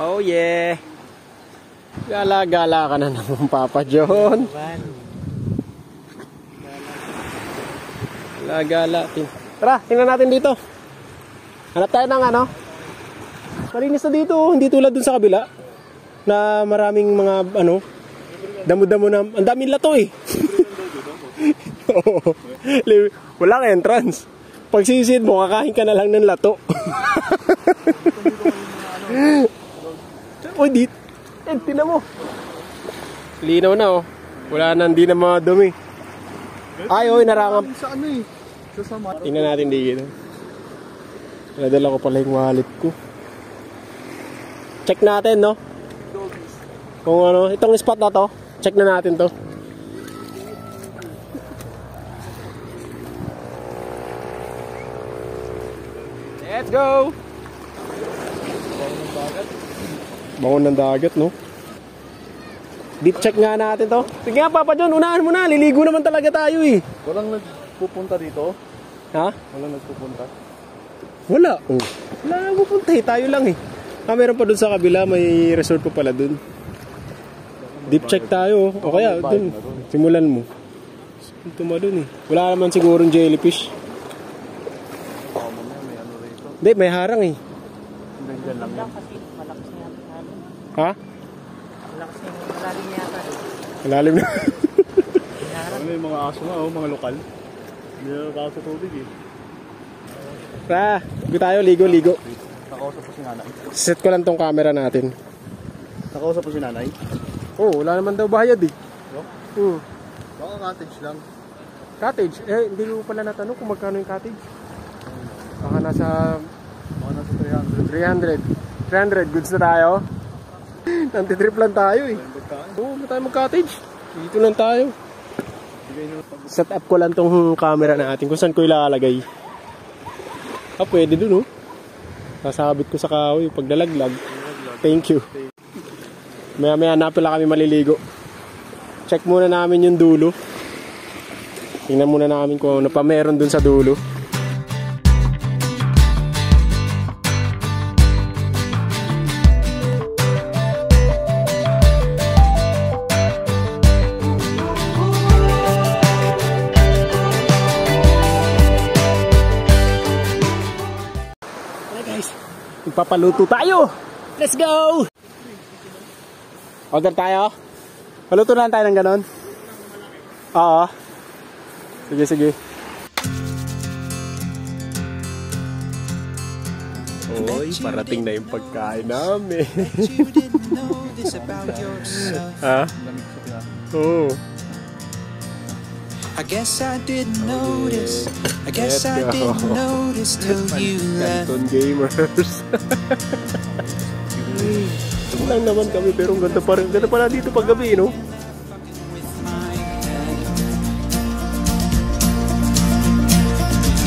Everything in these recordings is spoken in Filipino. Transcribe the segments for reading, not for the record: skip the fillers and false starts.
Oh yeah. Gala-gala ka na naman, Papa John. Gala-gala. Tara, tingnan natin dito. Hanap tayo ng ano. Malinis na dito. Hindi tulad dun sa kabila. Na maraming mga ano. Damo-damo na. Ang daming lato eh. Oo. Walang entrance. Pag sisid mo, kakain ka na lang ng lato. Uy, dito. Tignan mo. Linaw na oh. Wala na, hindi na mga dumi. Ay, oy, narangam. Sa ano eh? Tingnan natin dito. Nadala ko pala yung wallet ko. Check natin, no? Kung ano, itong spot na to. Check na natin to. Let's go! Bangon ng dagat, no? Deep check nga natin to. Sige nga, Papa John, unahan mo na. Liligo naman talaga tayo eh. Walang nagpupunta dito? Ha? Walang nagpupunta? Wala. Oh. Wala nang pupunta eh. Tayo lang eh. Meron pa dun sa kabila. May resort pa pala dun. Deep check tayo. O kaya dun. Simulan mo. Tuma dun eh. Wala naman sigurong jellyfish. Hindi, may harang eh. Diyan lang yan. Ha? Malalim yata. Malalim na. Ano yung mga aso nga, mga lokal. Hindi na nakakaso tubig eh. Tara, ligo. Nakausap po si nanay. Set ko lang tong camera natin. Nakausap po si nanay? Oo, wala naman daw bayad eh. No? Baka cottage lang. Cottage? Eh, hindi ko pala natanong kung magkano yung cottage. Baka nasa 300 goods na tayo. Nantitrip lang tayo eh. Oo, ba tayo mag-cottage? Dito lang tayo. Set up ko lang tong camera natin kung saan ko ilalagay. Pwede dun oh. Sasabit ko sa kahoy pag nalaglag. Thank you. Maya na pala kami maliligo. Check muna namin yung dulo. Tingnan muna namin kung ano pa meron dun sa dulo. Papaluto tayo. Let's go. Order tayo. Paluto na tayo ng ganon. Oo. Sige. Oy, parating na yung pagkain namin. Ha? Oo. I guess I didn't notice. I guess I didn't notice till you left. Canton Gamers. Ito lang naman kami pero ang ganda pala dito pag gabi, no?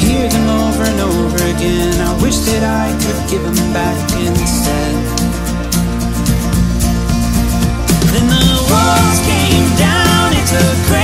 Hear them over and over again. I wish that I could give them back instead. Then the walls came down. It's a crazy